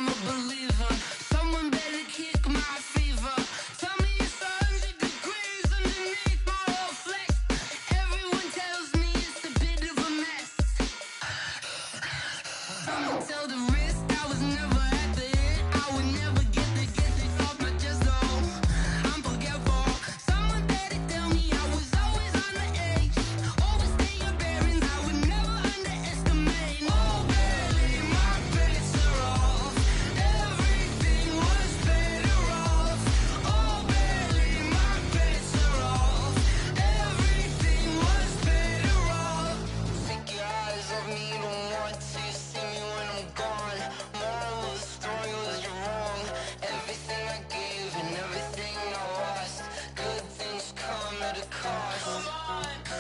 I'm a believer. Someone better kick my fever. Tell me it's 100 degrees underneath my whole flesh. Everyone tells me it's a bit of a mess. Someone tell the wrist I was never at the hit. I would never get this off my chest though. I'm forgetful. Someone better tell me I was always on the edge. Overstay your bearings, I would never underestimate. Oh barely, my bets are off. Everything was better off. Oh barely, my bets are off. Everything was better off. Take your eyes off me, don't want to see me when I'm gone. Moral of the story was you're wrong. Everything I gave and everything I lost. Good things come at a cost.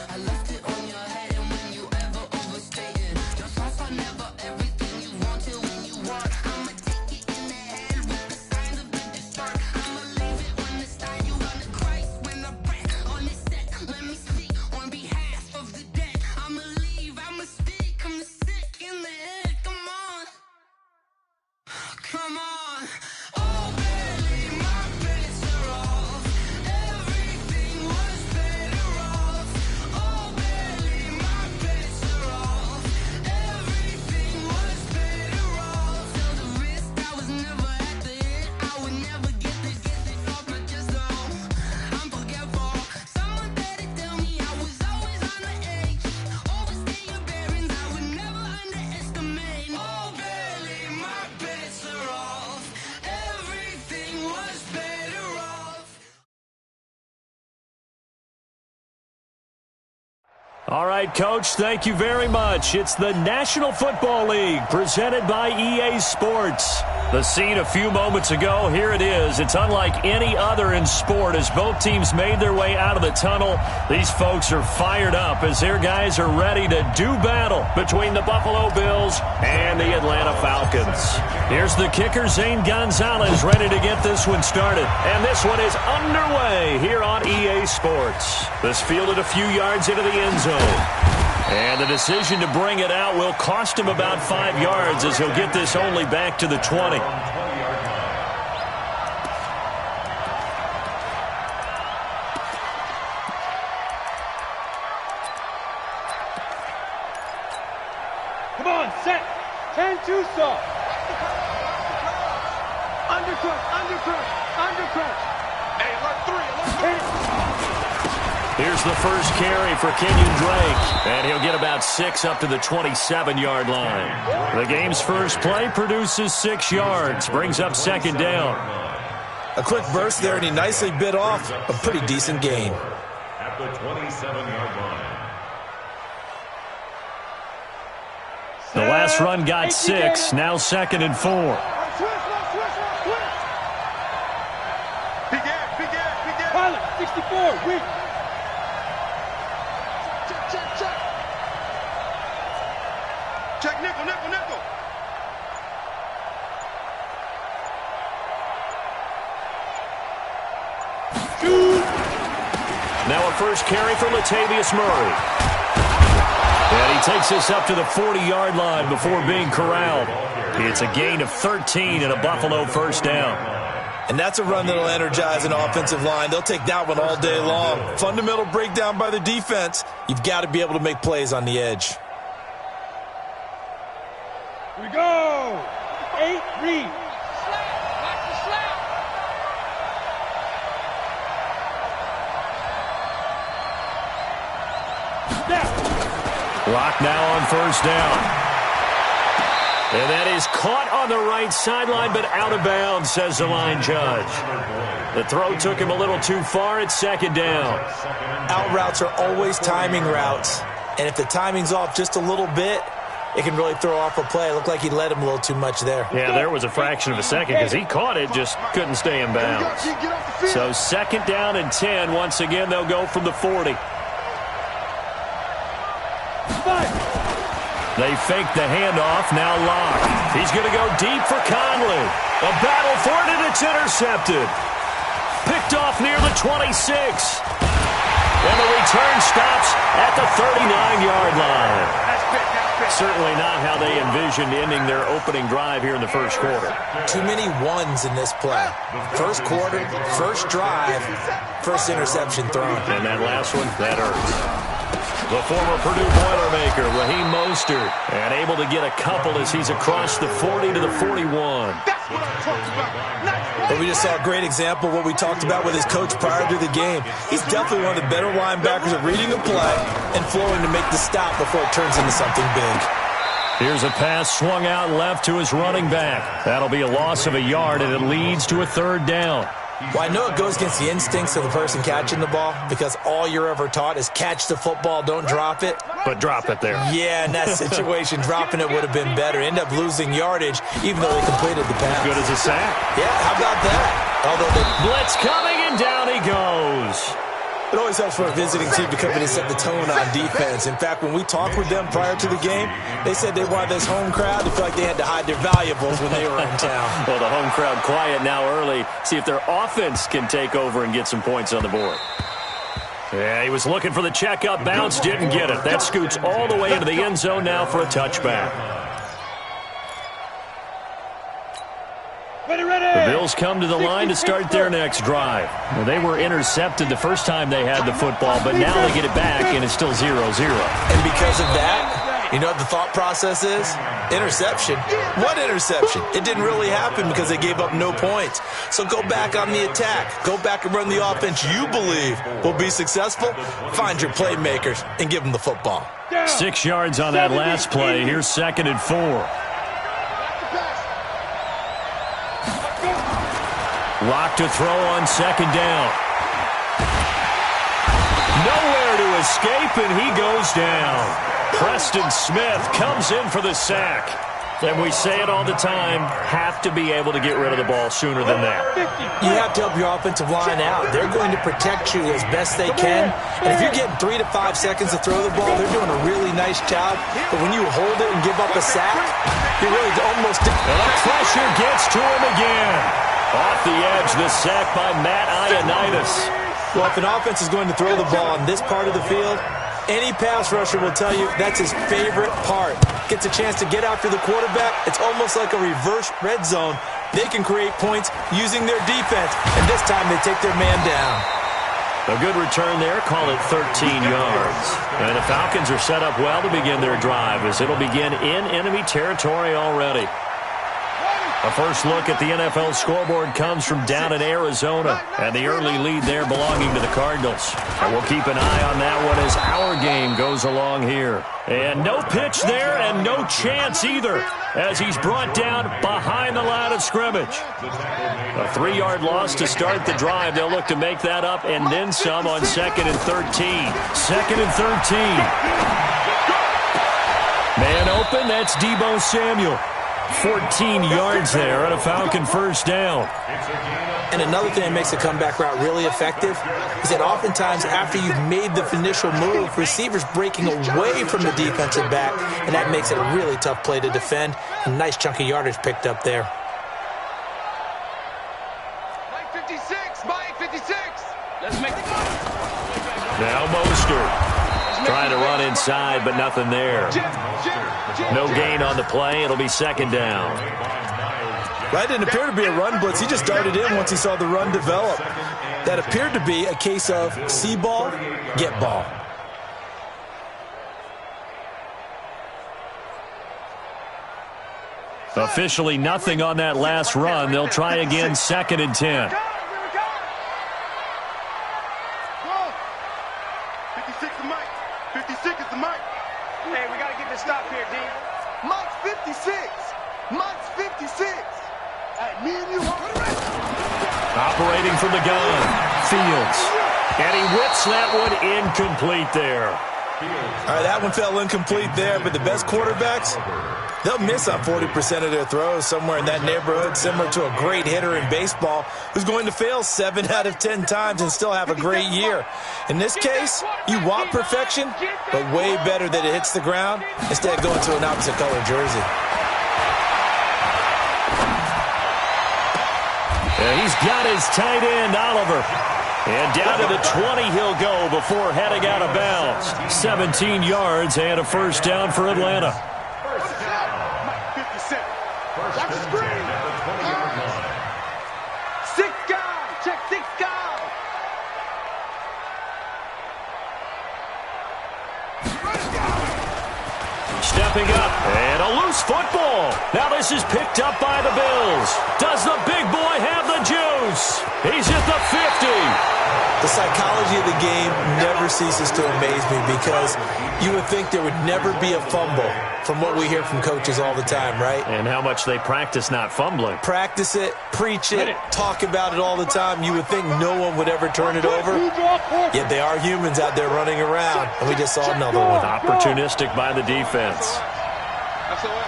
I left it on your head, and when you ever overstay it, your thoughts are never everything you want till when you want. I'ma take it in the head with the signs of the distort. I'ma leave it on the side. You wanna Christ when I breath on this set. Let me speak on behalf of the dead. I'ma leave, I'ma speak. I'm sick in the head. Come on, come on. Oh barely, my bets are off. Everything was better off. Oh barely, my bets are off. Everything was better off. Tell the wrist I was never at the hit. I would never get this off my chest though. I'm forgetful. Someone better tell me I was always on the edge. Overstay your bearings, I would never underestimate. Oh barely, my bets are off. Everything was better off. All right, Coach, thank you very much. It's the National Football League presented by EA Sports. The scene a few moments ago, here it is. It's unlike any other in sport as both teams made their way out of the tunnel. These folks are fired up as their guys are ready to do battle between the Buffalo Bills and the Atlanta Falcons. Here's the kicker, Zane Gonzalez, ready to get this one started. And this one is underway here on EA Sports. This fielded a few yards into the end zone. And the decision to bring it out will cost him about 5 yards as he'll get this only back to the 20. Come on, set. 10-2 saw. Undercrunch. Hey, alert 3. Here's the first carry for Kenyon Drake, and he'll get about 6 up to the 27-yard line. The game's first play produces 6 yards, brings up second down. A quick burst there, and he nicely bit off a pretty decent gain. At the 27-yard line. The last run got 6, now 2nd and 4. Pilot, 64, weak. Check nickel. Now a first carry for Latavius Murray. And he takes this up to the 40-yard line before being corralled. It's a gain of 13 and a Buffalo first down. And that's a run that'll energize an offensive line. They'll take that one all day long. Fundamental breakdown by the defense. You've got to be able to make plays on the edge. Here we go. 8, read. Clock now on first down. And that is caught on the right sideline, but out of bounds, says the line judge. The throw took him a little too far at second down. Out routes are always timing routes. And if the timing's off just a little bit, it can really throw off a play. It looked like he led him a little too much there. Yeah, there was a fraction of a second because he caught it, just couldn't stay in bounds. So second down and 10. Once again, they'll go from the 40. They fake the handoff, now Locke. He's going to go deep for Conley. A battle for it, and it's intercepted. Picked off near the 26. And the return stops at the 39-yard line. Certainly not how they envisioned ending their opening drive here in the first quarter. Too many ones in this play. First quarter, first drive, first interception thrown. And that last one, that hurts. The former Purdue Boilermaker, Raheem Mostert, and able to get a couple as he's across the 40 to the 41. But we just saw a great example of what we talked about with his coach prior to the game. He's definitely one of the better linebackers at reading a play and flowing to make the stop before it turns into something big. Here's a pass swung out left to his running back. That'll be a loss of a yard, and it leads to a third down. Well, I know it goes against the instincts of the person catching the ball because all you're ever taught is catch the football, don't drop it. But drop it there. Yeah, in that situation, dropping it would have been better. End up losing yardage even though they completed the pass. Good as a sack. Yeah, how about that? Although blitz coming, and down he goes. It always helps for a visiting team to come in and set the tone on defense. In fact, when we talked with them prior to the game, they said they wanted this home crowd to feel like they had to hide their valuables when they were in town. Well, the home crowd quiet now early. See if their offense can take over and get some points on the board. Yeah, he was looking for the checkup bounce, didn't get it. That scoots all the way into the end zone now for a touchback. The Bills come to the line to start their next drive. Well, they were intercepted the first time they had the football, but now they get it back, and it's still 0-0. And because of that, you know what the thought process is? Interception. What interception? It didn't really happen because they gave up no points. So go back on the attack. Go back and run the offense you believe will be successful. Find your playmakers and give them the football. 6 yards on that last play. Here's 2nd and 4. Lock to throw on 2nd down. Nowhere to escape, and he goes down. Preston Smith comes in for the sack. And we say it all the time, have to be able to get rid of the ball sooner than that. You have to help your offensive line out. They're going to protect you as best they can. And if you're getting 3 to 5 seconds to throw the ball, they're doing a really nice job. But when you hold it and give up a sack, you really almost... And the pressure gets to him again. Off the edge, the sack by Matt Ioannidis. Well, if an offense is going to throw the ball on this part of the field, any pass rusher will tell you that's his favorite part. Gets a chance to get after the quarterback. It's almost like a reverse red zone. They can create points using their defense, and this time they take their man down. A good return there, call it 13 yards. And the Falcons are set up well to begin their drive as it'll begin in enemy territory already. A first look at the NFL scoreboard comes from down in Arizona, and the early lead there belonging to the Cardinals. And we'll keep an eye on that one as our game goes along here. And no pitch there and no chance either as he's brought down behind the line of scrimmage. A 3-yard loss to start the drive. They'll look to make that up and then some on 2nd and 13. 2nd and 13. Man open, that's Deebo Samuel. 14 yards there on a Falcon first down. And another thing that makes the comeback route really effective is that oftentimes after you've made the initial move, receivers breaking away from the defensive back, and that makes it a really tough play to defend. A nice chunk of yardage picked up there. Mike 56, Mike 56. Let's make it. Now Mostert trying to run inside, but nothing there. No gain on the play. It'll be 2nd down. That didn't appear to be a run blitz. He just darted in once he saw the run develop. That appeared to be a case of see ball, get ball. Officially nothing on that last run. They'll try again 2nd and 10. 56 is Mike. 56 is the Mike. Hey, we got to get this stop here, D. Mike's 56. Mike's 56. Hey, me and you. Operating from the gun, Fields. And he whips that one incomplete there. All right, that one fell incomplete there, but the best quarterbacks, they'll miss on 40% of their throws, somewhere in that neighborhood, similar to a great hitter in baseball who's going to fail 7 out of 10 times and still have a great year. In this case, you want perfection, but way better that it hits the ground instead of going to an opposite color jersey. And he's got his tight end, Oliver. And down to the 20 he'll go before heading out of bounds. 17 yards and a first down for Atlanta. First down. 57. First That's a and screen. 10 at the 20-yard line. 6 guys. Check 6 guys. Stepping up, and a loose football. Now this is picked up by the Bills. Does the big boy have the juice? He's at the 50. The psychology of the game never ceases to amaze me because you would think there would never be a fumble from what we hear from coaches all the time, right? And how much they practice not fumbling. Practice it, preach it, talk about it all the time. You would think no one would ever turn it over. Yet they are humans out there running around, and we just saw another one. Opportunistic by the defense. SOS.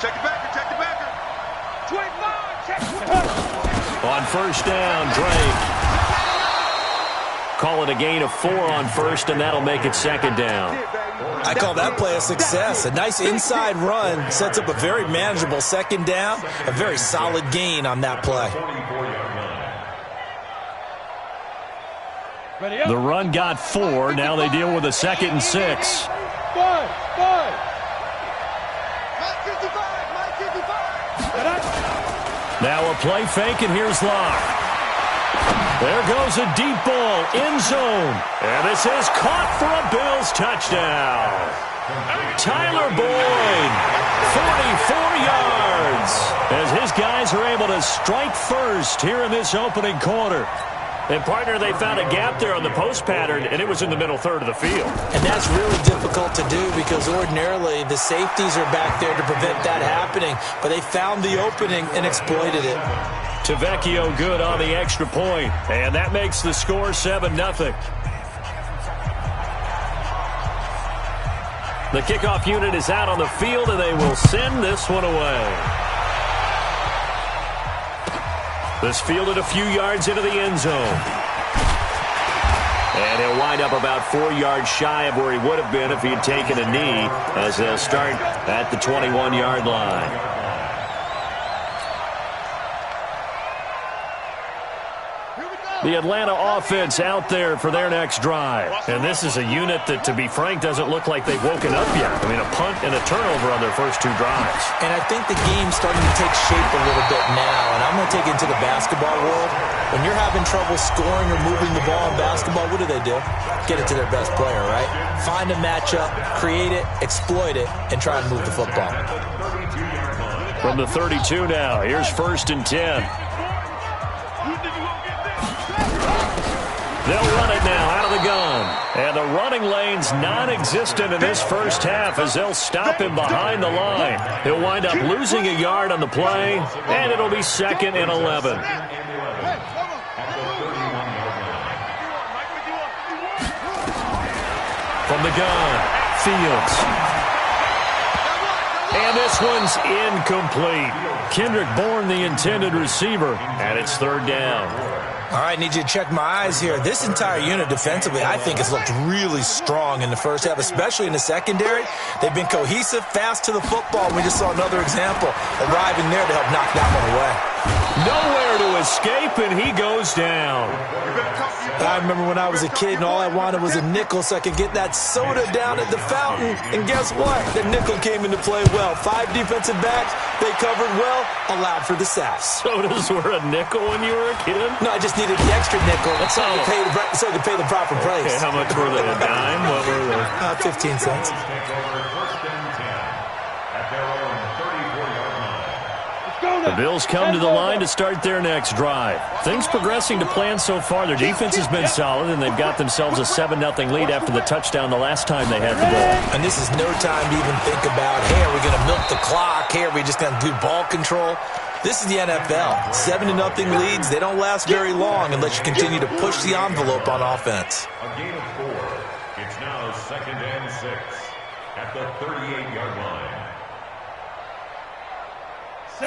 Check the backer. 25. Check. On first down, Drake. Call it a gain of 4 on first, and that'll make it second down. I call that play a success. A nice inside run sets up a very manageable second down, a very solid gain on that play. 44-yard line. The run got 4. Now they deal with a 2nd and 6. Mike 55. Now a play fake, and here's Locke. There goes a deep ball, end zone. And this is caught for a Bills touchdown. Tyler Boyd, 44 yards, as his guys are able to strike first here in this opening quarter. And, partner, they found a gap there on the post pattern, and it was in the middle third of the field. And that's really difficult to do because ordinarily the safeties are back there to prevent that happening. But they found the opening and exploited it. Tavecchio good on the extra point, and that makes the score 7-0. The kickoff unit is out on the field, and they will send this one away. This fielded a few yards into the end zone. And he'll wind up about 4 yards shy of where he would have been if he had taken a knee, as they'll start at the 21-yard line. The Atlanta offense out there for their next drive. And this is a unit that, to be frank, doesn't look like they've woken up yet. I mean, a punt and a turnover on their first 2 drives. And I think the game's starting to take shape a little bit now. And I'm going to take it into the basketball world. When you're having trouble scoring or moving the ball in basketball, what do? Get it to their best player, right? Find a matchup, create it, exploit it, and try and move the football. From the 32 now, here's 1st and 10. They'll run it now out of the gun. And the running lane's non-existent in this first half as they'll stop him behind the line. He'll wind up losing a yard on the play, and it'll be 2nd and 11. From the gun, Fields. And this one's incomplete. Kendrick Bourne, the intended receiver, and it's 3rd down. All right, need you to check my eyes here. This entire unit defensively, I think, has looked really strong in the first half, especially in the secondary. They've been cohesive, fast to the football. We just saw another example arriving there to help knock that one away. Nowhere to escape, and he goes down. I remember when I was a kid and all I wanted was a nickel so I could get that soda down at the fountain. And guess what? The nickel came into play well. 5 defensive backs, they covered well, allowed for the sacks. Sodas were a nickel when you were a kid? No, I just needed the extra nickel so I could pay the proper price. Okay, how much were they? A dime? What were they? 15 cents. The Bills come to the line to start their next drive. Things progressing to plan so far. Their defense has been solid, and they've got themselves a 7-0 lead after the touchdown the last time they had the ball. And this is no time to even think about, hey, are we going to milk the clock? Hey, are we just going to do ball control? This is the NFL. 7-0 leads, they don't last very long unless you continue to push the envelope on offense. A gain of 4. It's now 2nd and 6 at the 38-yard line.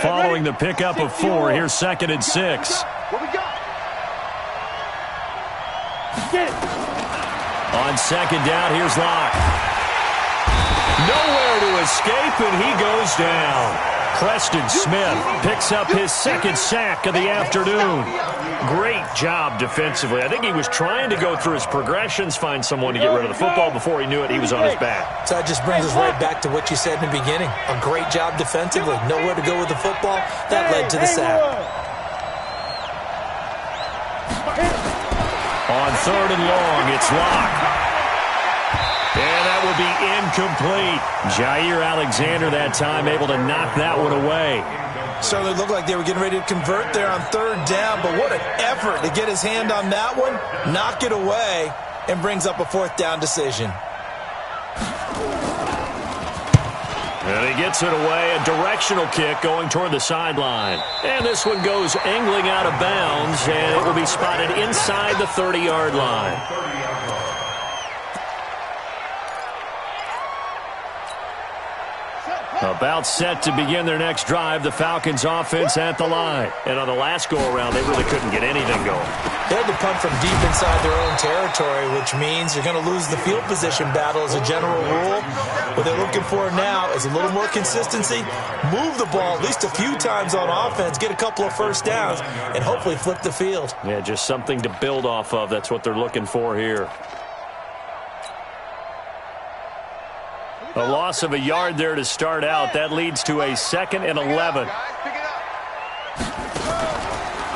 Following the pickup of 4, here's 2nd and 6. What we got? On 2nd down, here's Locke. Nowhere to escape, and he goes down. Preston Smith picks up his second sack of the afternoon. Great job defensively. I think he was trying to go through his progressions, find someone to get rid of the football. Before he knew it, he was on his back. So that just brings us right back to what you said in the beginning. A great job defensively. Nowhere to go with the football. That led to the sack. On 3rd and long, it's Locke. And that will be incomplete. Jair Alexander that time able to knock that one away. Certainly looked like they were getting ready to convert there on 3rd down, but what an effort to get his hand on that one, knock it away, and brings up a 4th down decision. And he gets it away, a directional kick going toward the sideline. And this one goes angling out of bounds, and it will be spotted inside the 30-yard line. About set to begin their next drive, the Falcons offense at the line. And on the last go-around, they really couldn't get anything going. They had to punt from deep inside their own territory, which means you're going to lose the field position battle as a general rule. What they're looking for now is a little more consistency, move the ball at least a few times on offense, get a couple of first downs, and hopefully flip the field. Yeah, just something to build off of. That's what they're looking for here. A loss of a yard there to start out. That leads to a 2nd and 11.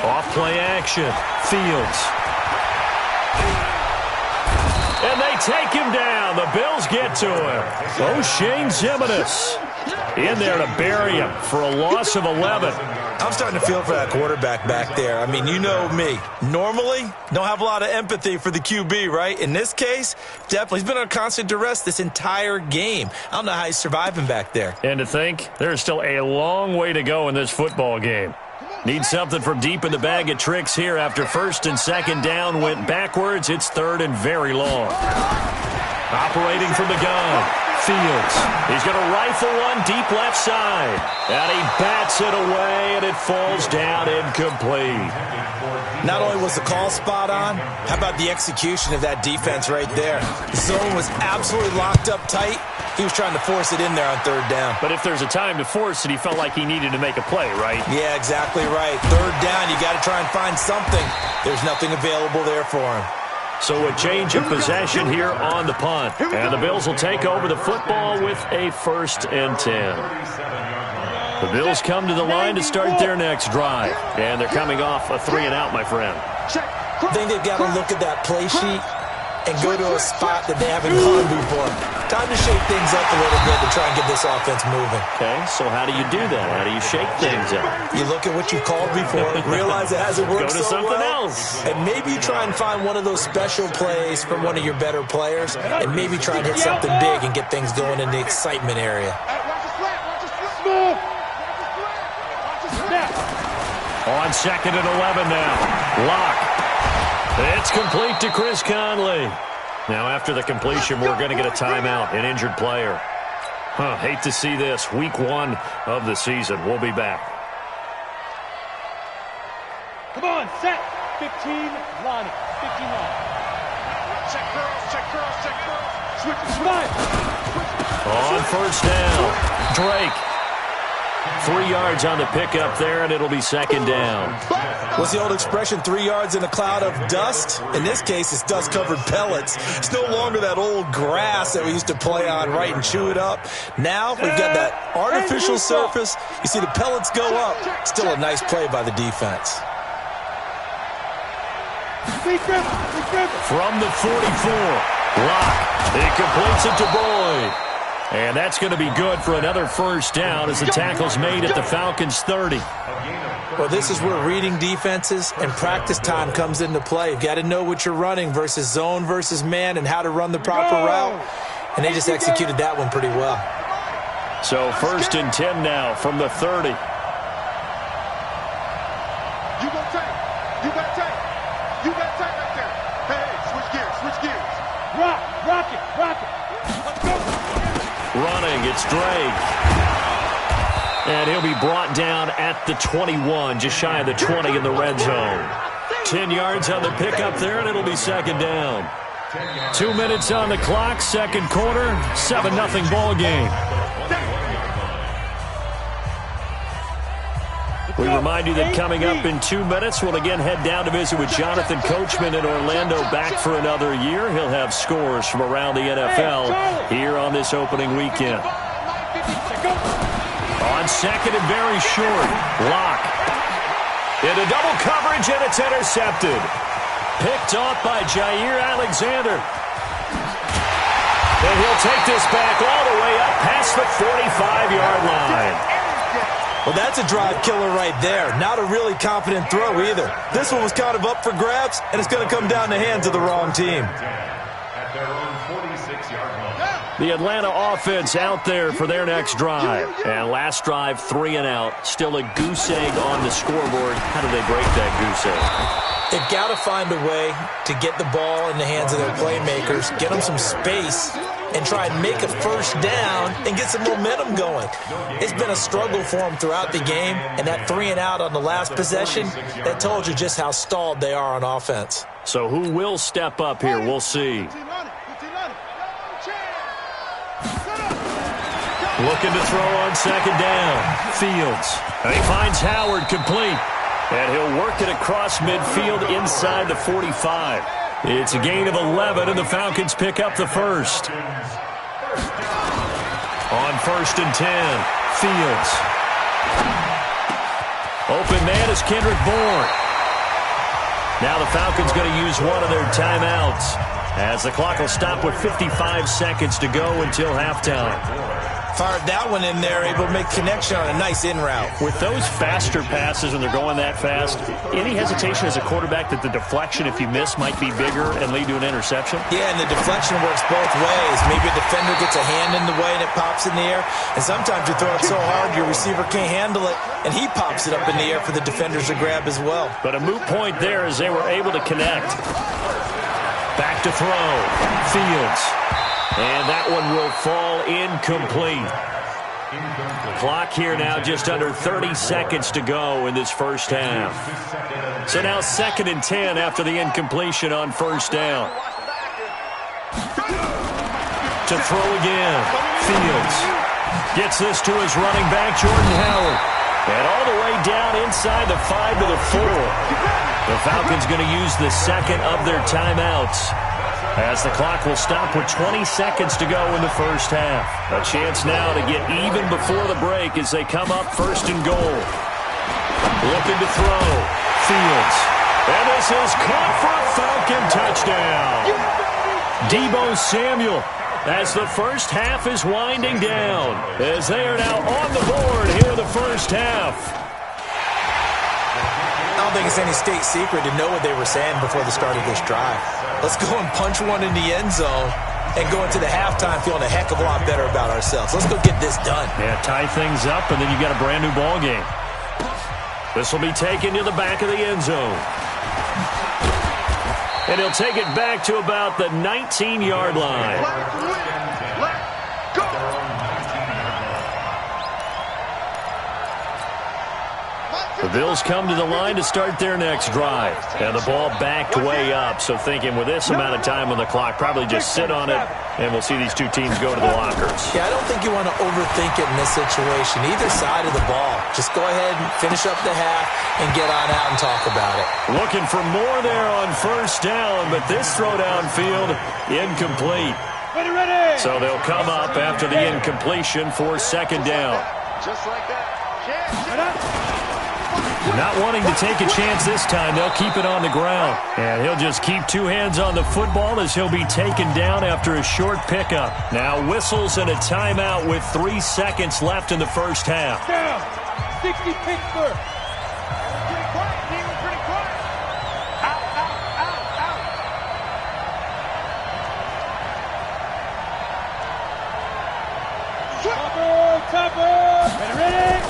Off play action. Fields. And they take him down. The Bills get to him. O'Shane Zimenez in there to bury him for a loss of 11. I'm starting to feel for that quarterback back there. I mean, you know me. Normally, don't have a lot of empathy for the QB, right? In this case, definitely. He's been on constant duress this entire game. I don't know how he's surviving back there. And to think, there's still a long way to go in this football game. Need something from deep in the bag of tricks here after 1st and 2nd down went backwards. It's 3rd and very long. Operating from the gun. Fields. He's going to rifle one deep left side. And he bats it away, and it falls down incomplete. Not only was the call spot on, how about the execution of that defense right there? The zone was absolutely locked up tight. He was trying to force it in there on 3rd down. But if there's a time to force it, he felt like he needed to make a play, right? Yeah, exactly right. 3rd down, you got to try and find something. There's nothing available there for him. So a change of possession here on the punt. And the Bills will take over the football with a 1st and 10. The Bills come to the line to start their next drive. And they're coming off a 3-and-out, my friend. I think they've got to look at that play sheet and go to a spot that they haven't gone before. Time to shake things up a little bit to try and get this offense moving. Okay, so how do you do that? How do you shake things up? You look at what you've called before, realize it hasn't worked so well. Go to something else. And maybe you try and find one of those special plays from one of your better players, and maybe try and hit something big and get things going in the excitement area. On 2nd and 11 now. Locke. It's complete to Chris Conley. Now, after the completion, we're going to get a timeout, an injured player. Hate to see this. Week 1 of the season. We'll be back. Come on, set. 15, line. 15 line. Check curls. Switch. On 1st down, Drake. 3 yards on the pickup there, and it'll be 2nd down. What's the old expression, 3 yards in a cloud of dust? In this case, it's dust-covered pellets. It's no longer that old grass that we used to play on, right, and chew it up. Now we've got that artificial surface. You see the pellets go up. Still a nice play by the defense. From the 44, Locke. He completes it to Boyd. And that's going to be good for another 1st down as the tackle's made at the Falcons' 30. Well, this is where reading defenses and practice time comes into play. You've got to know what you're running versus zone versus man and how to run the proper route. And they just executed that one pretty well. So 1st and 10 now from the 30. You got tight. You got tight. You got tight right there. Hey, switch gears. Rock it. Let's go. Running, it's Drake. And he'll be brought down at the 21, just shy of the 20 in the red zone. 10 yards on the pickup there, and it'll be 2nd down. 2 minutes on the clock, 2nd quarter, 7-0 ball game. We remind you that coming up in 2 minutes, we'll again head down to visit with Jonathan Coachman in Orlando, back for another year. He'll have scores from around the NFL here on this opening weekend. On second and very short, Locke. Into double coverage, and it's intercepted. Picked off by Jair Alexander. And he'll take this back all the way up past the 45-yard line. Well, that's a drive killer right there. Not a really confident throw either. This one was kind of up for grabs, and it's going to come down the hands of the wrong team. At their own 46-yard line. The Atlanta offense out there for their next drive. And last drive, 3 and out. Still a goose egg on the scoreboard. How do they break that goose egg? They've got to find a way to get the ball in the hands of their playmakers, get them some space, and try and make a first down and get some momentum going. It's been a struggle for them throughout the game, and that 3 and out on the last possession, that told you just how stalled they are on offense. So who will step up here? We'll see. Looking to throw on second down. Fields. And he finds Howard complete. And he'll work it across midfield inside the 45. It's a gain of 11, and the Falcons pick up the first. On first and 10, Fields. Open man is Kendrick Bourne. Now the Falcons going to use one of their timeouts, as the clock will stop with 55 seconds to go until halftime. Fired that one in there, able to make connection on a nice in route. With those faster passes when they're going that fast, any hesitation as a quarterback that the deflection, if you miss, might be bigger and lead to an interception? Yeah, and the deflection works both ways. Maybe a defender gets a hand in the way and it pops in the air. And sometimes you throw it so hard your receiver can't handle it, and he pops it up in the air for the defenders to grab as well. But a moot point there as they were able to connect. Back to throw. Fields. And that one will fall incomplete. Clock here now just under 30 seconds to go in this first half. So now second and 10 after the incompletion on first down. To throw again. Fields gets this to his running back, Jordan Howard. And all the way down inside the 5 to the 4. The Falcons going to use the second of their timeouts, as the clock will stop with 20 seconds to go in the first half. A chance now to get even before the break as they come up first and goal. Looking to throw. Fields. And this is caught for a Falcon touchdown. Deebo Samuel, as the first half is winding down, as they are now on the board here in the first half. I don't think it's any state secret to know what they were saying before the start of this drive. Let's go and punch one in the end zone and go into the halftime feeling a heck of a lot better about ourselves. Let's go get this done. Yeah, tie things up, and then you've got a brand new ball game. This will be taken to the back of the end zone. And he'll take it back to about the 19-yard line. The Bills come to the line to start their next drive. And the ball backed way up, so thinking with this amount of time on the clock, probably just sit on it, and we'll see these two teams go to the lockers. Yeah, I don't think you want to overthink it in this situation. Either side of the ball. Just go ahead and finish up the half and get on out and talk about it. Looking for more there on first down, but this throw downfield, incomplete. Ready. So they'll come up after the incompletion for second down. Just like that. Not wanting to take a chance this time, they'll keep it on the ground. And he'll just keep two hands on the football as he'll be taken down after a short pickup. Now whistles and a timeout with 3 seconds left in the first half. Down. 60 Pittsburgh. Pretty quiet, team. We're pretty quiet. Out. Topper. Ready.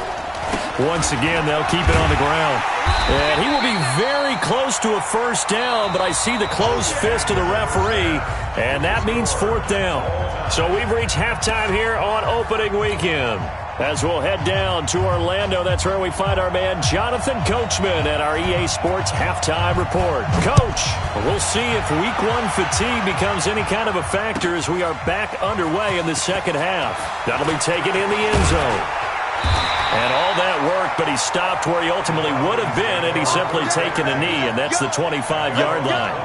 Once again, they'll keep it on the ground. And he will be very close to a first down, but I see the closed fist of the referee, and that means fourth down. So we've reached halftime here on opening weekend. As we'll head down to Orlando, that's where we find our man Jonathan Coachman at our EA Sports Halftime Report. Coach, we'll see if Week 1 fatigue becomes any kind of a factor as we are back underway in the second half. That'll be taken in the end zone. And all that work, but he stopped where he ultimately would have been had he simply taken a knee, and that's the 25-yard line.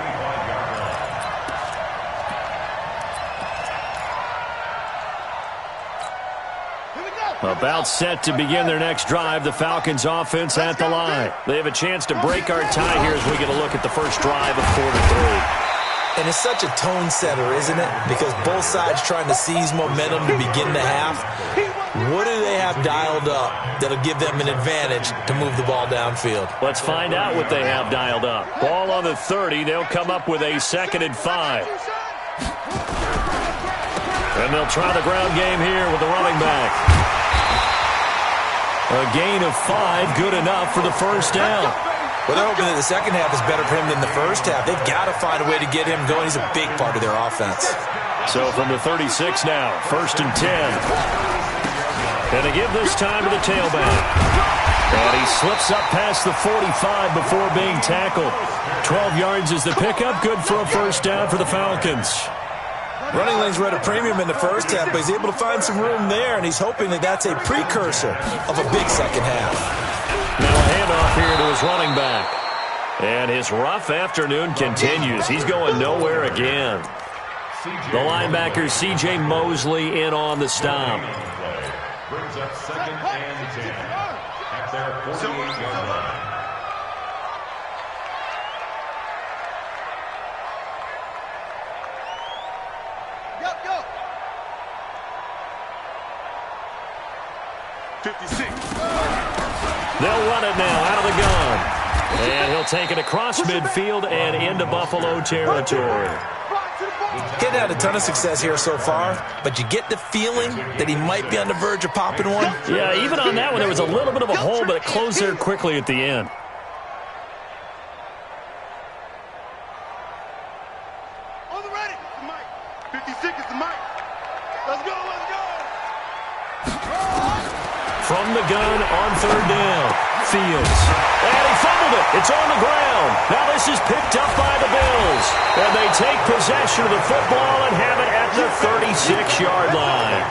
About set to begin their next drive, the Falcons offense at the line. They have a chance to break our tie here as we get a look at the first drive of 4-3. And it's such a tone setter, isn't it? Because both sides trying to seize momentum to begin the half. What do they have dialed up that'll give them an advantage to move the ball downfield? Let's find out what they have dialed up. Ball on the 30. They'll come up with a 2nd and 5. And they'll try the ground game here with the running back. A gain of 5, good enough for the first down. Well, they're hoping that the second half is better for him than the first half. They've got to find a way to get him going. He's a big part of their offense. So from the 36 now, 1st and 10. And they give this time to the tailback. And he slips up past the 45 before being tackled. 12 yards is the pickup. Good for a first down for the Falcons. Running lanes were at a premium in the first half, but he's able to find some room there, and he's hoping that that's a precursor of a big second half. Now a handoff here to his running back. And his rough afternoon continues. He's going nowhere again. The linebacker, C.J. Mosley, in on the stop. Brings up 2nd and 10 at their 48-yard line. Go. 56. They'll run it now out of the gun. And he'll take it across midfield and into Buffalo territory. He's had a ton of success here so far, but you get the feeling that he might be on the verge of popping one. Yeah, even on that one, there was a little bit of a hole, but it closed there quickly at the end. On the ready. It's the mic. 56 is the mic. Let's go. From the gun on 3rd down, Fields. And he fumbled it. It's on the ground. Now this is picked up by the Bills. And they take possession of the football and have it at the 36-yard line.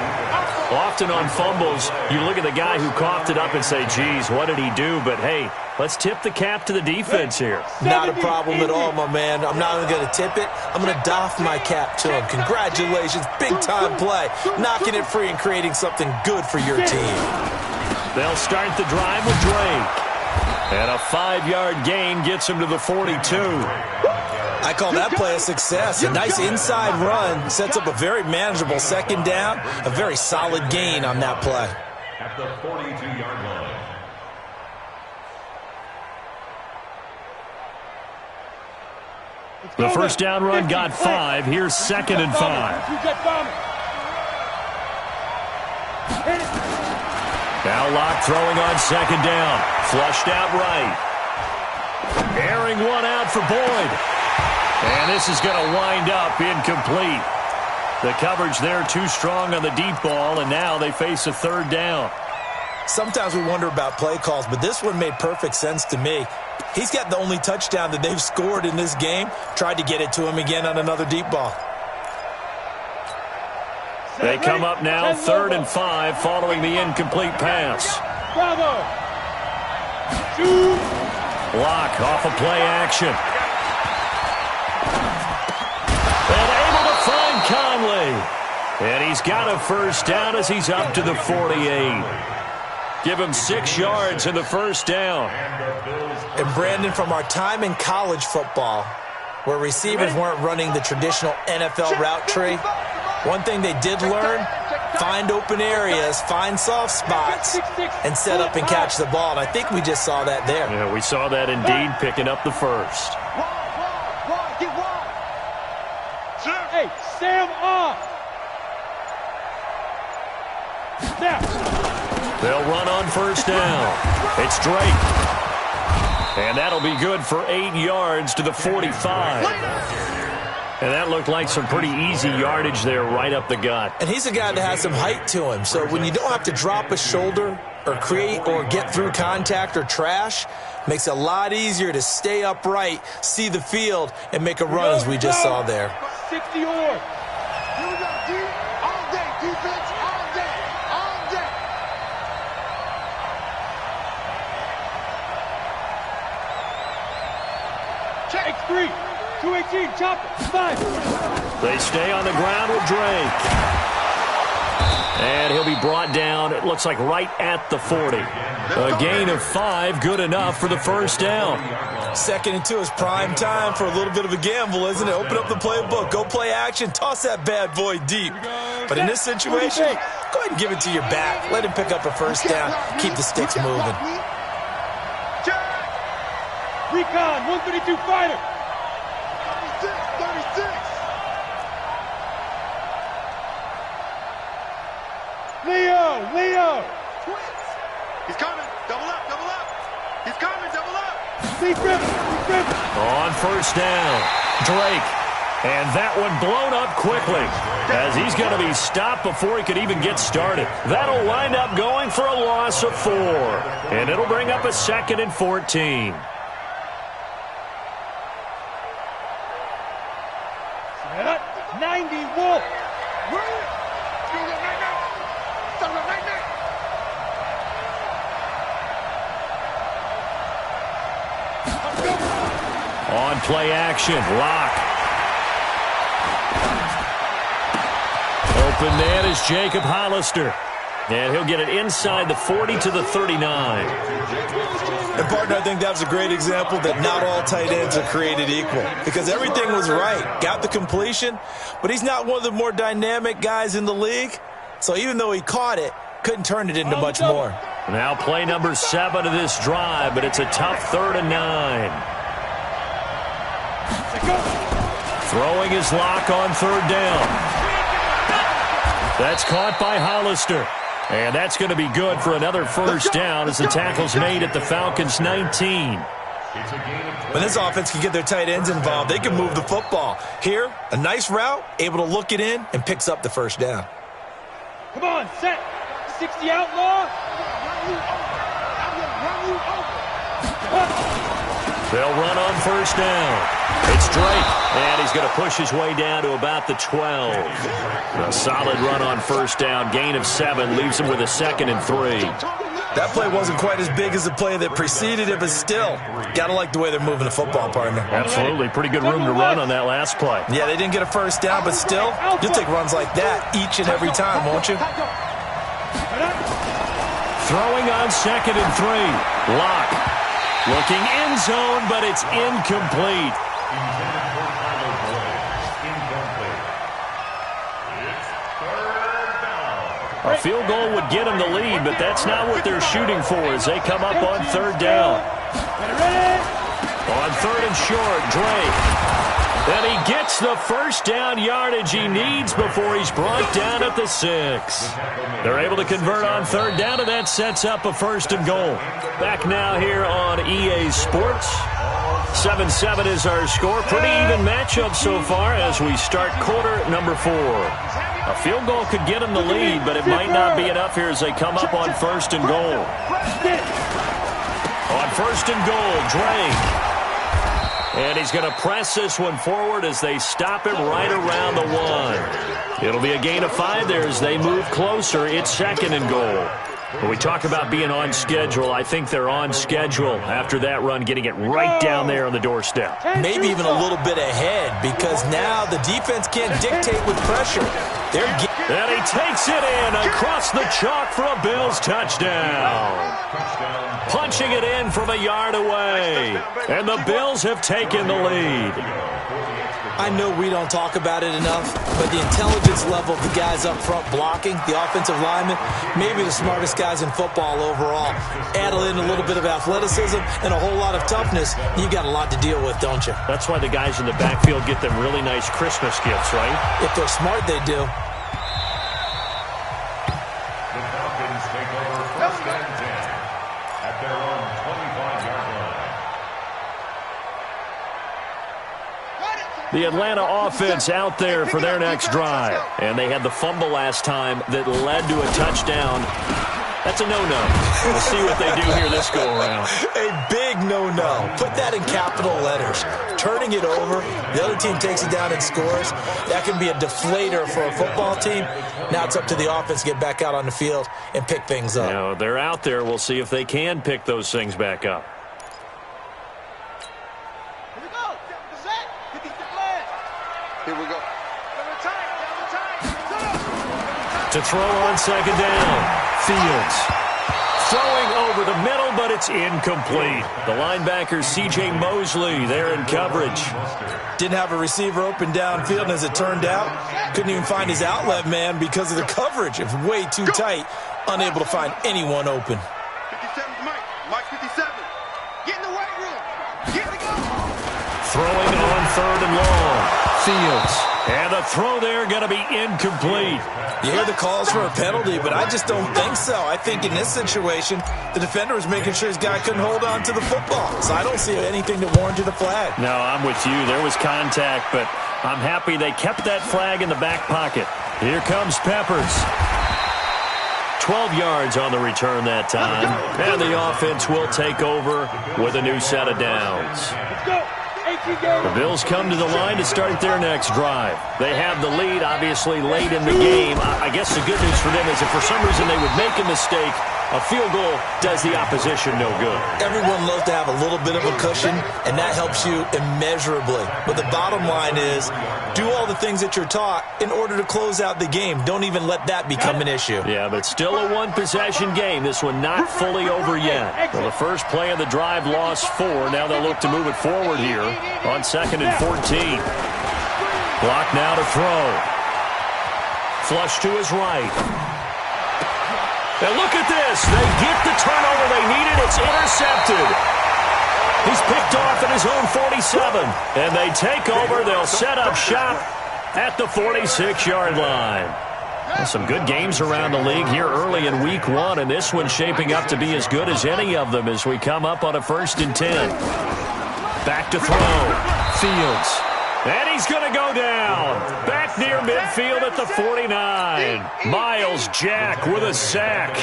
Often on fumbles, you look at the guy who coughed it up and say, geez, what did he do? But, hey, let's tip the cap to the defense here. Not a problem at all, my man. I'm not even going to tip it. I'm going to doff my cap to him. Congratulations. Big-time play. Knocking it free and creating something good for your team. They'll start the drive with Drake. And a 5-yard gain gets him to the 42. I call that play a success. A nice inside run sets up a very manageable 2nd down. A very solid gain on that play. At the 42-yard line. The first down run got 5. Here's 2nd and 5. Now Locke throwing on 2nd down. Flushed out right. Airing one out for Boyd. And this is going to wind up incomplete. The coverage there too strong on the deep ball, and now they face a 3rd down. Sometimes we wonder about play calls, but this one made perfect sense to me. He's got the only touchdown that they've scored in this game. Tried to get it to him again on another deep ball. They come up now 3rd and 5 following the incomplete pass. Bravo. Locke off a play action. And able to find Conley. And he's got a first down as he's up to the 48. Give him 6 yards in the first down. And Brandon, from our time in college football, where receivers weren't running the traditional NFL route tree, one thing they did learn, find open areas, find soft spots, and set up and catch the ball. And I think we just saw that there. Yeah, we saw that indeed, picking up the first. Hey, Sam off. Snap. They'll run on first down. It's Drake. And that'll be good for 8 yards to the 45. And that looked like some pretty easy yardage there right up the gut. And he's a guy that has some height to him. So when you don't have to drop a shoulder or create or get through contact or trash, makes it a lot easier to stay upright, see the field, and make a run as we just saw there. 60 or. Here we go, D. All day, defense, all day, all day. Check. X3. 218. Chopper. 5. They stay on the ground with Drake. And he'll be brought down, it looks like right at the 40. A gain of 5, good enough for the first down. 2nd and 2 is prime time for a little bit of a gamble, isn't it? Open up the playbook, go play action, toss that bad boy deep. But in this situation, go ahead and give it to your back. Let him pick up a first down. Keep the sticks moving. Recon. 132 fighter. 36. Leo. Twins. He's coming. Double up. He's coming, double up. He's driven. On first down, Drake. And that one blown up quickly as he's going to be stopped before he could even get started. That'll wind up going for a loss of 4. And it'll bring up a 2nd and 14. Set up. 90 Wolf. On play action, Lock. Open man is Jacob Hollister. And he'll get it inside the 40 to the 39. And, partner, I think that was a great example that not all tight ends are created equal. Because everything was right. Got the completion, but he's not one of the more dynamic guys in the league. So even though he caught it, couldn't turn it into much more. Now play number 7 of this drive, but it's a tough 3rd and 9. Throwing his Lock on 3rd down. That's caught by Hollister. And that's going to be good for another first down as the tackle's made at the Falcons' 19. When this offense can get their tight ends involved, they can move the football. Here, a nice route, able to look it in, and picks up the first down. Come on, set. 60 outlaw. They'll run on first down. It's Drake, and he's going to push his way down to about the 12. A solid run on first down, gain of 7, leaves him with a 2nd and 3. That play wasn't quite as big as the play that preceded it, but still, got to like the way they're moving the football, partner. Absolutely, pretty good room to run on that last play. Yeah, they didn't get a first down, but still, you'll take runs like that each and every time, won't you? Throwing on 2nd and 3. Lock. Looking end zone, but it's incomplete. A field goal would get them the lead, but that's not what they're shooting for as they come up on 3rd down. On 3rd and short, Drake. And he gets the first down yardage he needs before he's brought down at the 6. They're able to convert on 3rd down, and that sets up a 1st and goal. Back now here on EA Sports. 7-7 is our score. Pretty even matchup so far as we start quarter number 4. A field goal could get them the lead, but it might not be enough here as they come up on 1st and goal. On 1st and goal, Drake. And he's going to press this one forward as they stop him right around the 1. It'll be a gain of 5 there as they move closer. It's 2nd and goal. When we talk about being on schedule, I think they're on schedule after that run, getting it right down there on the doorstep. Maybe even a little bit ahead because now the defense can't dictate with pressure. And he takes it in across the chalk for a Bills touchdown. Punching it in from a yard away. And the Bills have taken the lead. I know we don't talk about it enough, but the intelligence level of the guys up front blocking, the offensive linemen, maybe the smartest guys in football overall. Add in a little bit of athleticism and a whole lot of toughness, you got a lot to deal with, don't you? That's why the guys in the backfield get them really nice Christmas gifts, right? If they're smart, they do. The Falcons take over 1st and 10 at their own 25-yard line. The Atlanta offense out there for their next drive. And they had the fumble last time that led to a touchdown. That's a no-no. We'll see what they do here this go-around. A big no-no. Put that in capital letters. Turning it over, the other team takes it down and scores. That can be a deflator for a football team. Now it's up to the offense to get back out on the field and pick things up. You know, they're out there. We'll see if they can pick those things back up. Here we go. To throw on second down. Fields throwing over the middle, but it's incomplete. The linebacker, C.J. Mosley, there in coverage. Didn't have a receiver open downfield, and as it turned out, couldn't even find his outlet man because of the coverage. It was way too tight, unable to find anyone open. 57's Mike. Mike 57. Get in the weight room. Get the go. Throwing on third and long. Fields. And the throw there going to be incomplete. You hear the calls for a penalty, but I just don't think so. I think in this situation, the defender was making sure his guy couldn't hold on to the football. So I don't see anything that warranted a flag. No, I'm with you. There was contact, but I'm happy they kept that flag in the back pocket. Here comes Peppers. 12 yards on the return that time. And the offense will take over with a new set of downs. Let's go. The Bills come to the line to start their next drive. They have the lead, obviously, late in the game. I guess the good news for them is if for some reason they would make a mistake, a field goal does the opposition no good. Everyone loves to have a little bit of a cushion, and that helps you immeasurably. But the bottom line is, do all the things that you're taught in order to close out the game. Don't even let that become an issue. Yeah, but still a one-possession game. This one not fully over yet. Well, the first play of the drive lost 4. Now they'll look to move it forward here on 2nd and 14. Block now to throw. Flush to his right. And look at this. They get the turnover they needed. It's intercepted. He's picked off at his own 47. And they take over. They'll set up shop at the 46-yard line. Well, some good games around the league here early in week 1, and this one's shaping up to be as good as any of them as we come up on a 1st and 10. Back to throw. Fields. And he's going to go down. Back near midfield at the 49. Miles Jack with a sack.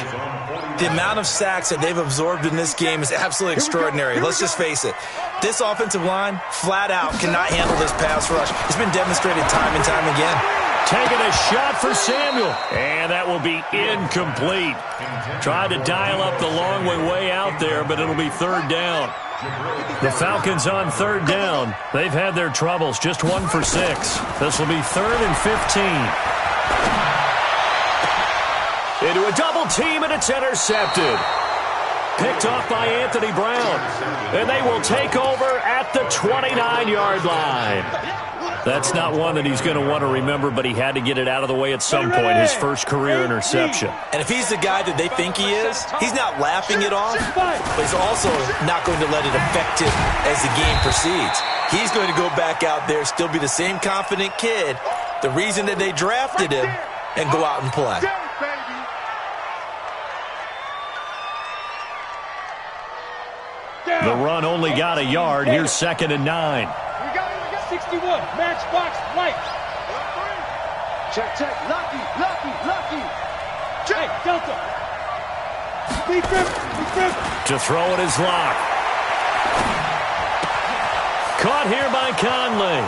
The amount of sacks that they've absorbed in this game is absolutely extraordinary. Let's just face it. This offensive line, flat out, cannot handle this pass rush. It's been demonstrated time and time again. Taking a shot for Samuel. And that will be incomplete. Tried to dial up the long way out there, but it'll be 3rd down. The Falcons on 3rd down. They've had their troubles. Just 1 for 6. This will be 3rd and 15. Into a double team, and it's intercepted. Picked off by Anthony Brown. And they will take over at the 29-yard line. That's not one that he's going to want to remember, but he had to get it out of the way at some point, his first career interception. And if he's the guy that they think he is, he's not laughing it off, but he's also not going to let it affect him as the game proceeds. He's going to go back out there, still be the same confident kid, the reason that they drafted him, and go out and play. The run only got a yard. Here's 2nd and 9. 61, matchbox, right. Check, check. Lucky. Hey, Delta. Deep grip. To throw it is Locke. Caught here by Conley.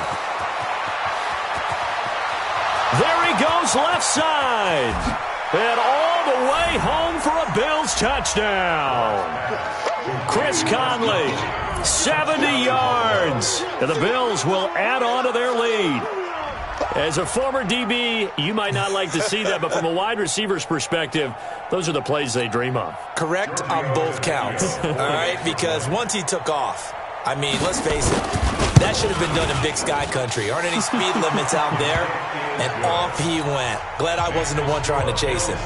There he goes left side. And all the way home for a Bills touchdown. Chris Conley, 70 yards. And the Bills will add on to their lead. As a former DB, you might not like to see that, but from a wide receiver's perspective, those are the plays they dream of. Correct on both counts, all right? Because once he took off, I mean, let's face it, that should have been done in Big Sky Country. Aren't any speed limits out there? And off he went. Glad I wasn't the one trying to chase him.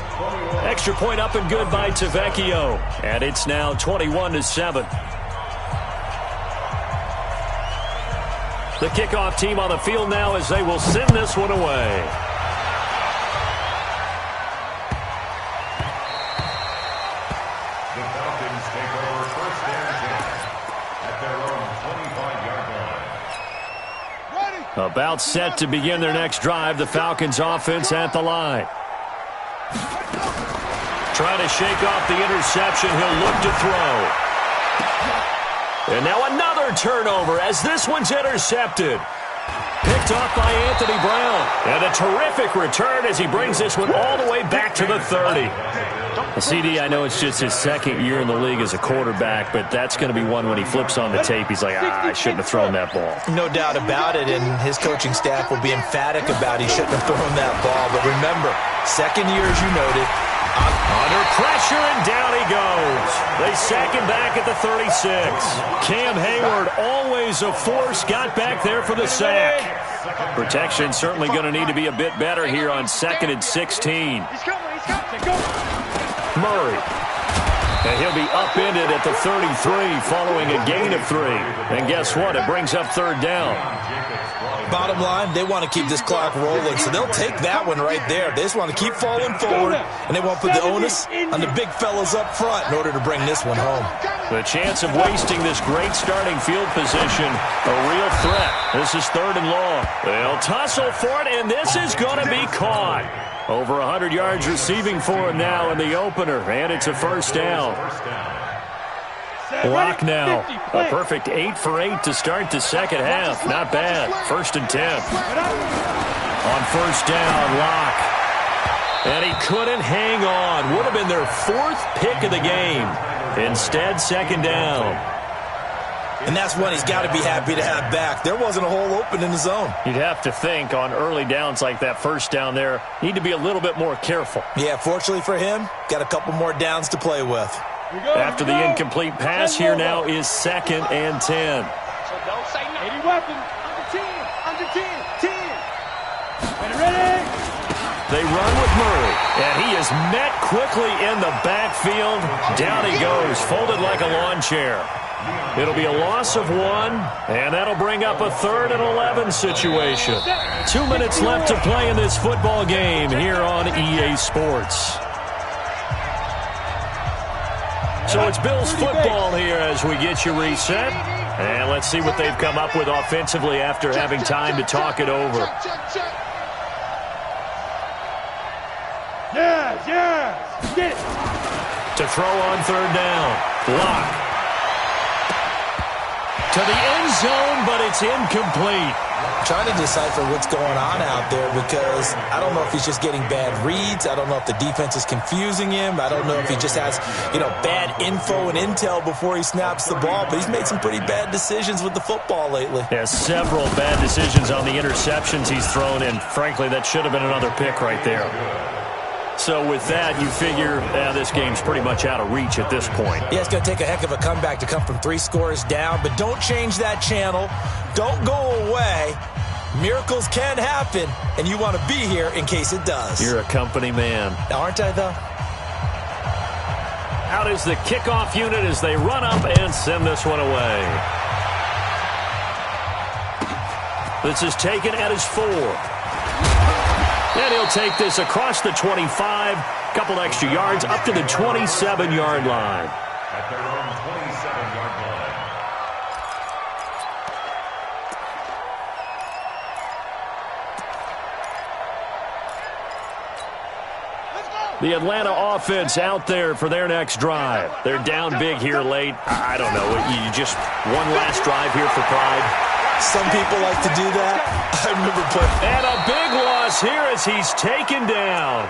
Extra point up and good by Tavecchio. And it's now 21-7. The kickoff team on the field now as they will send this one away. The Falcons take over 1st and 10 at their own 25-yard line. About set to begin their next drive. The Falcons offense at the line. Trying to shake off the interception. He'll look to throw. And now another turnover as this one's intercepted. Picked off by Anthony Brown. And a terrific return as he brings this one all the way back to the 30. CD, I know it's just his second year in the league as a quarterback, but that's going to be one when he flips on the tape, he's like, I shouldn't have thrown that ball. No doubt about it, and his coaching staff will be emphatic about he shouldn't have thrown that ball. But remember, second year, as you noted, under pressure, and down he goes. They sack him back at the 36. Cam Hayward, always a force, got back there for the sack. Protection certainly going to need to be a bit better here on 2nd and 16. Murray. And he'll be upended at the 33 following a gain of 3. And guess what? It brings up 3rd down. Bottom line, they want to keep this clock rolling, so they'll take that one right there. They just want to keep falling forward, and they won't put the onus on the big fellas up front in order to bring this one home. The chance of wasting this great starting field position, a real threat. This is 3rd and long. They'll tussle for it, and this is going to be caught. Over 100 yards receiving for him now in the opener, and it's a 1st down. Block now. A perfect 8 for 8 to start the second half. Not bad. 1st and 10. On 1st down, Locke. And he couldn't hang on. Would have been their 4th pick of the game. Instead, 2nd down. And that's one he's got to be happy to have back. There wasn't a hole open in the zone. You'd have to think on early downs like that 1st down there, need to be a little bit more careful. Yeah, fortunately for him, got a couple more downs to play with. After the incomplete pass, here now is 2nd and 10. So don't say no. 80 weapons. Under 10. Ready. They run with Murray, and he is met quickly in the backfield. Down he goes, folded like a lawn chair. It'll be a loss of 1, and that'll bring up a 3rd and 11 situation. 2 minutes left to play in this football game here on EA Sports. So it's Bills football here as we get you reset. And let's see what they've come up with offensively after having time to talk it over. Yes. Get it. To throw on 3rd down. Block. To the end zone, but it's incomplete. Trying to decipher what's going on out there because I don't know if he's just getting bad reads. I don't know if the defense is confusing him. I don't know if he just has, bad info and intel before he snaps the ball. But he's made some pretty bad decisions with the football lately. Yeah, several bad decisions on the interceptions he's thrown, and frankly, that should have been another pick right there. So with that, you figure this game's pretty much out of reach at this point. Yeah, it's going to take a heck of a comeback to come from 3 scores down, but don't change that channel. Don't go away. Miracles can happen, and you want to be here in case it does. You're a company man. Aren't I, though? Out is the kickoff unit as they run up and send this one away. This is taken at his 4. And he'll take this across the 25, couple extra yards, up to the 27-yard line. At their own 27-yard line. The Atlanta offense out there for their next drive. They're down big here late. I don't know. You just one last drive here for pride. Some people like to do that. I remember putting... And a big loss here as he's taken down.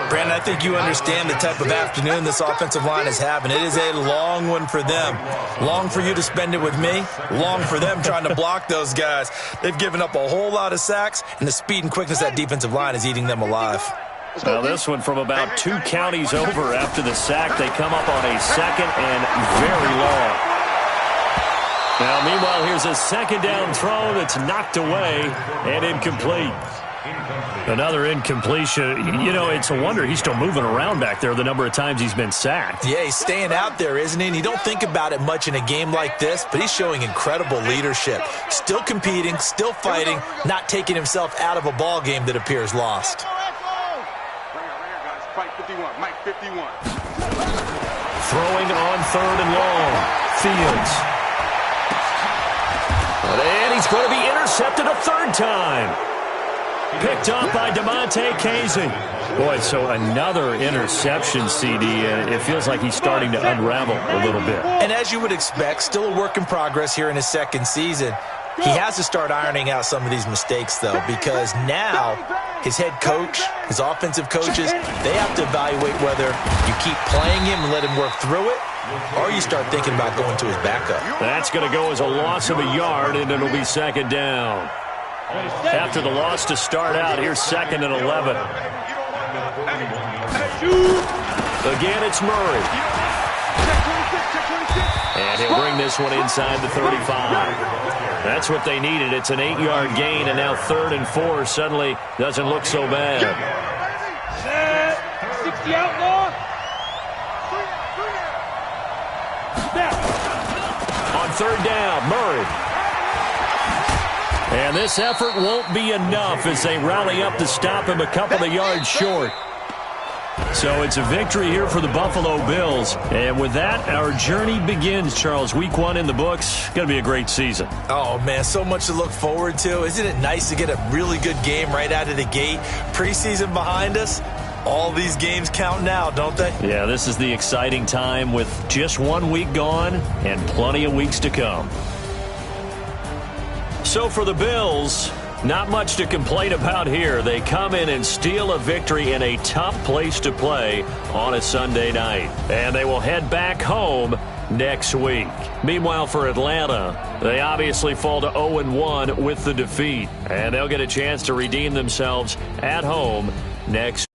Brandon, I think you understand the type of afternoon this offensive line is having. It is a long one for them. Long for you to spend it with me. Long for them trying to block those guys. They've given up a whole lot of sacks, and the speed and quickness of that defensive line is eating them alive. Now this one from about 2 counties over after the sack. They come up on a 2nd and very long. Now, meanwhile, here's a 2nd down throw that's knocked away and incomplete. Another incompletion. It's a wonder he's still moving around back there the number of times he's been sacked. Yeah, he's staying out there, isn't he? And you don't think about it much in a game like this, but he's showing incredible leadership. Still competing, still fighting, not taking himself out of a ball game that appears lost. Fight 51, Mike 51. Throwing on 3rd and long. Fields. And he's going to be intercepted a 3rd time. Picked up by DeMonte Casey. Boy, so another interception, CD, and it feels like he's starting to unravel a little bit. And as you would expect, still a work in progress here in his 2nd season. He has to start ironing out some of these mistakes, though, because now his head coach, his offensive coaches, they have to evaluate whether you keep playing him and let him work through it, or you start thinking about going to his backup. That's going to go as a loss of a yard, and it'll be second down. After the loss to start out, here's 2nd and 11. Again, it's Murray. And he'll bring this one inside the 35. That's what they needed. It's an 8-yard gain, and now 3rd and 4 suddenly doesn't look so bad. 60 outlaw. On 3rd down, Murray. And this effort won't be enough as they rally up to stop him a couple of yards short. So it's a victory here for the Buffalo Bills. And with that, our journey begins, Charles. Week 1 in the books. Going to be a great season. Oh, man, so much to look forward to. Isn't it nice to get a really good game right out of the gate? Preseason behind us. All these games count now, don't they? Yeah, this is the exciting time with just 1 week gone and plenty of weeks to come. So for the Bills, not much to complain about here. They come in and steal a victory in a tough place to play on a Sunday night. And they will head back home next week. Meanwhile, for Atlanta, they obviously fall to 0-1 with the defeat. And they'll get a chance to redeem themselves at home next week.